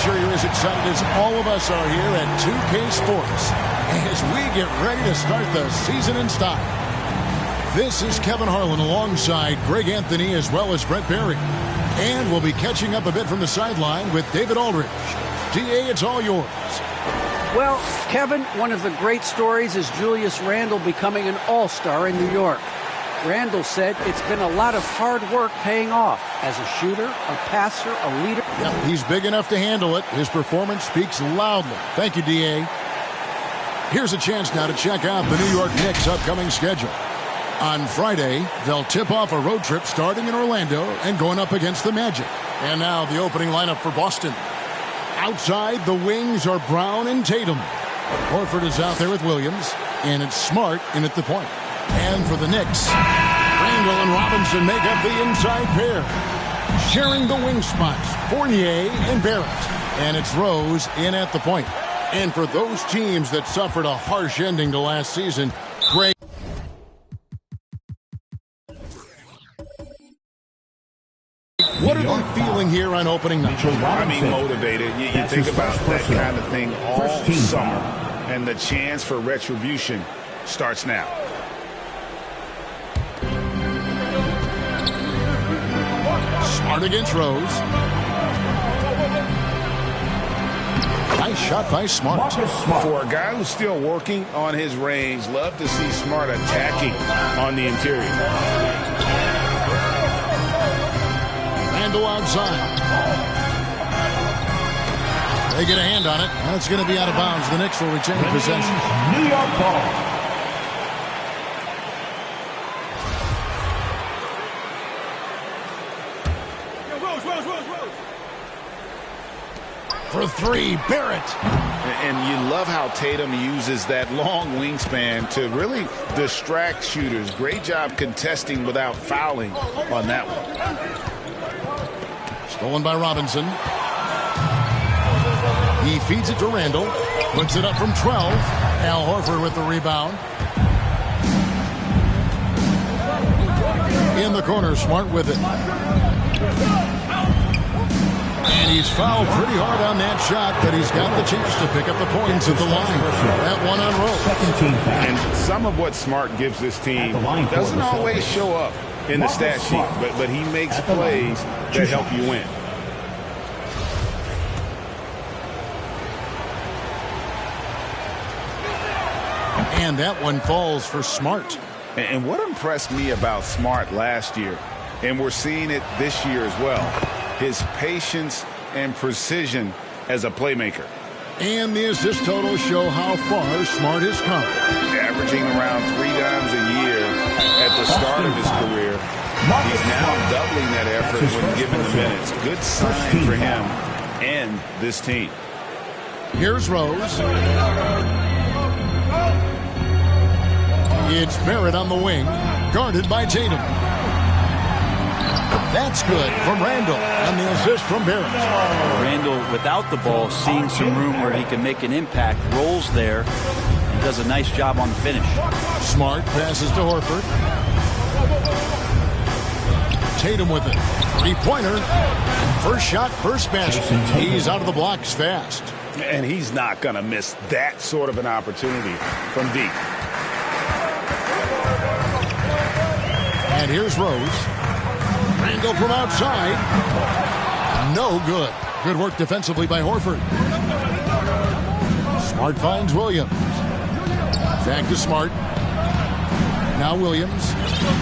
sure you're as excited as all of us are here at 2K Sports as we get ready to start the season in style. This is Kevin Harlan alongside Greg Anthony as well as Brett Berry. And we'll be catching up a bit from the sideline with David Aldridge. DA, it's all yours. Well, Kevin, one of the great stories is Julius Randle becoming an all-star in New York. Randle said it's been a lot of hard work paying off as a shooter, a passer, a leader. Yep, he's big enough to handle it. His performance speaks loudly. Thank you, DA. Here's a chance now to check out the New York Knicks' upcoming schedule. On Friday, they'll tip off a road trip starting in Orlando and going up against the Magic. And now the opening lineup for Boston. Outside, the wings are Brown and Tatum. Horford is out there with Williams, and it's Smart in at the point. And for the Knicks, Randle and Robinson make up the inside pair. Sharing the wing spots, Fournier and Barrett. And it's Rose in at the point. And for those teams that suffered a harsh ending to last season, great. What are they feeling here on opening night? I mean, motivated. You think about that kind of thing all summer, and the chance for retribution starts now. Smart against Rose. Nice shot by Smart. For a guy who's still working on his range, love to see Smart attacking on the interior. Randle outside. They get a hand on it, and it's going to be out of bounds. The Knicks will retain possession. New York ball. For three, Barrett. And you love how Tatum uses that long wingspan to really distract shooters. Great job contesting without fouling on that one. Stolen by Robinson. He feeds it to Randle. Puts it up from 12. Al Horford with the rebound. In the corner, Smart with it. And he's fouled pretty hard on that shot, but he's got the chance to pick up the points at the line. That one on roll. And some of what Smart gives this team doesn't always show up in the stat sheet, but he makes plays that help you win. And that one falls for Smart. And what impressed me about Smart last year, and we're seeing it this year as well, his patience and precision as a playmaker. And the assist totals show how far Smart has come. Averaging around 3 dimes a year at the start of his career. He's now doubling that effort when given the minutes. Good sign for him and this team. Here's Rose. It's Barrett on the wing, guarded by Tatum. That's good from Randle, and the assist from Barrett. Randle, without the ball, seeing some room where he can make an impact, rolls there, and does a nice job on the finish. Smart passes to Horford. Tatum with it. Three-pointer. First shot, first basket. He's out of the blocks fast. And he's not going to miss that sort of an opportunity from deep. And here's Rose. Randle from outside. No good. Good work defensively by Horford. Smart finds Williams. Back to Smart. Now Williams.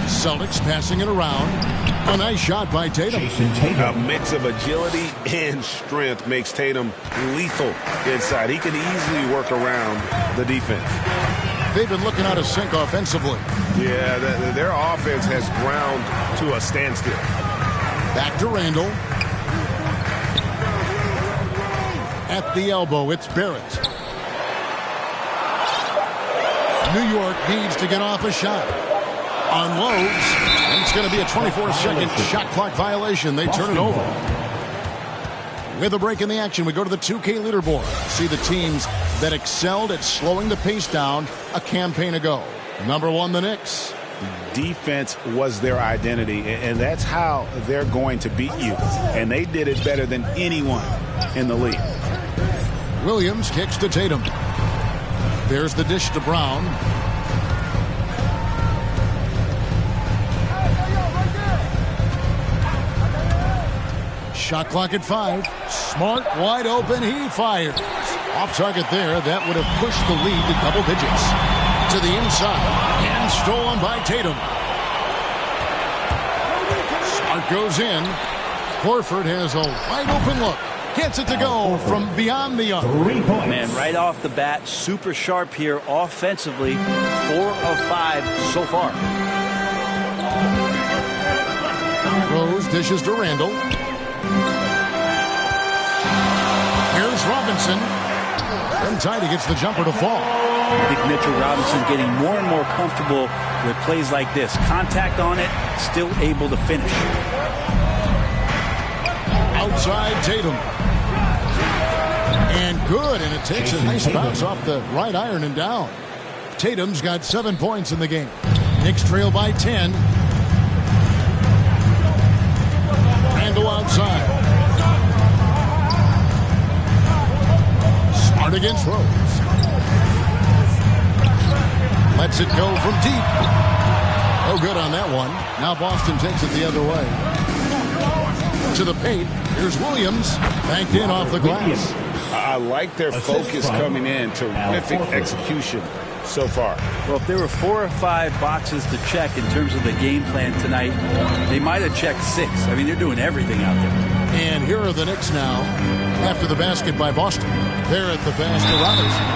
Celtics passing it around. A nice shot by Tatum. A mix of agility and strength makes Tatum lethal inside. He can easily work around the defense. They've been looking out of sync offensively. Yeah, their offense has ground to a standstill. Back to Randle. At the elbow, it's Barrett. New York needs to get off a shot. Unloads. And it's going to be a 24-second shot clock violation. They turn it over. With a break in the action, we go to the 2K leaderboard. See the teams that excelled at slowing the pace down a campaign ago. Number 1, the Knicks. Defense was their identity, and that's how they're going to beat you. And they did it better than anyone in the league. Williams kicks to Tatum. There's the dish to Brown. Shot clock at 5. Smart, wide open. He fires. Off target there. That would have pushed the lead to double digits. To the inside. And stolen by Tatum. Smart goes in. Horford has a wide open look. Gets it to go from beyond the arc. Man, right off the bat, super sharp here offensively. 4 of 5 so far. Rose dishes to Randall. Here's Robinson. Untidy gets the jumper to fall. I think Mitchell Robinson getting more and more comfortable with plays like this. Contact on it, still able to finish. Outside Tatum. And good, and it takes a nice bounce off the right iron and down. Tatum's got 7 points in the game. Knicks trail by 10. Randall outside. Smart against Rose. Lets it go from deep. No good on that one. Now Boston takes it the other way. To the paint. Here's Williams. Banked in off the glass. I like their focus coming in. Terrific execution so far. Well, if there were 4 or 5 boxes to check in terms of the game plan tonight, they might have checked 6. I mean, they're doing everything out there. And here are the Knicks now after the basket by Boston. They're at the basket. Robinson.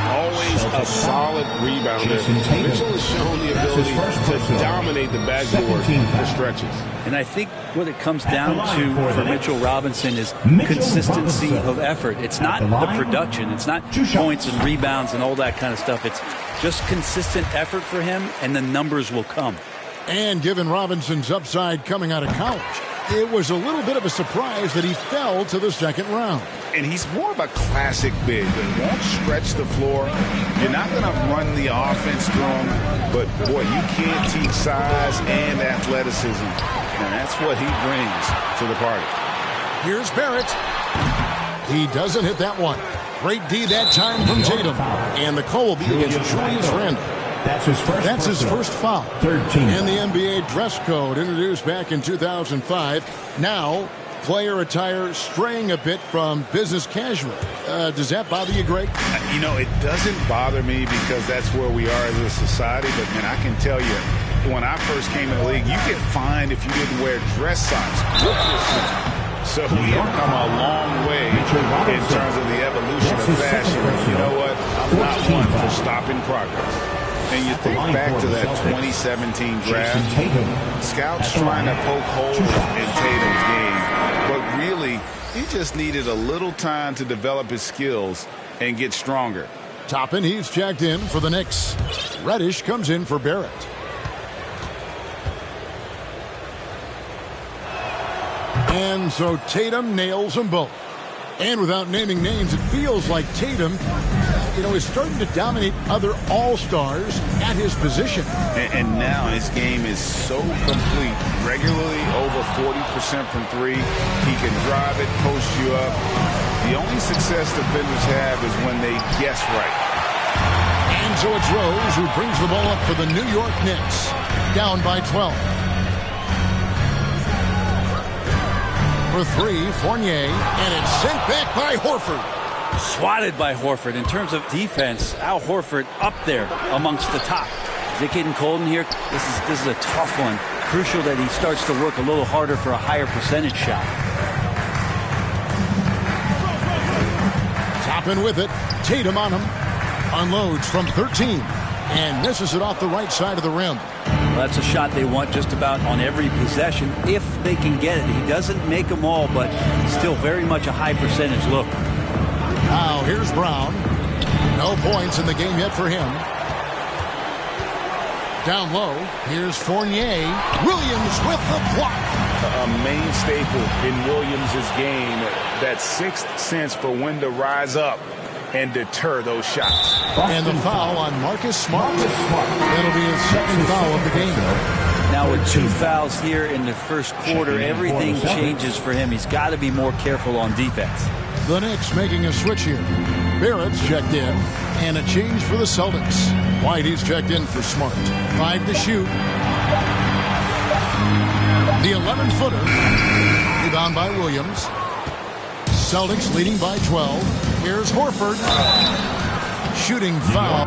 Always a solid rebounder. Mitchell has shown the ability to dominate the backboard for stretches. And I think what it comes down to for Mitchell Robinson is consistency of effort. It's not the production. It's not points and rebounds and all that kind of stuff. It's just consistent effort for him, and the numbers will come. And given Robinson's upside coming out of college, it was a little bit of a surprise that he fell to the second round. And he's more of a classic big that won't stretch the floor. You're not going to run the offense through him, but, boy, you can't teach size and athleticism. And that's what he brings to the party. Here's Barrett. He doesn't hit that one. Great D that time from Tatum. And the call will be against Julius Randle. That's his first foul. 13. And the NBA dress code introduced back in 2005. Now, player attire straying a bit from business casual. Does that bother you, Greg? You know, it doesn't bother me because that's where we are as a society. But, man, I can tell you, when I first came in the league, you get fined if you didn't wear dress socks. So we have come a long way in terms of the evolution of fashion. You know what? I'm not one for stopping progress. And you think back to that 2017 draft, scouts trying to poke holes in Tatum's game, but really, he just needed a little time to develop his skills and get stronger. Toppin, he's checked in for the Knicks. Reddish comes in for Barrett. And so Tatum nails them both. And without naming names, it feels like Tatum, is starting to dominate other all-stars at his position. And now his game is so complete. Regularly over 40% from 3. He can drive it, post you up. The only success defenders have is when they guess right. And so it's Rose who brings the ball up for the New York Knicks. Down by 12. For 3, Fournier, and it's sent back by Horford. Swatted by Horford. In terms of defense, Al Horford up there amongst the top. Is it getting cold in here? This is a tough one. Crucial that he starts to work a little harder for a higher percentage shot. Toppin with it. Tatum on him. Unloads from 13 and misses it off the right side of the rim. Well, that's a shot they want just about on every possession if they can get it. He doesn't make them all, but still very much a high percentage look. Now here's Brown. No points in the game yet for him. Down low, here's Fournier. Williams with the block. A main staple in Williams' game, that sixth sense for when to rise up and deter those shots. And the foul on Marcus Smart. That'll be his second foul of the game. Now with 2 fouls here in the first quarter, everything changes for him. He's got to be more careful on defense. The Knicks making a switch here. Barrett's checked in, and a change for the Celtics. White is checked in for Smart. 5 to shoot. The 11-footer. Rebound by Williams. Celtics leading by 12. Here's Horford. Shooting foul.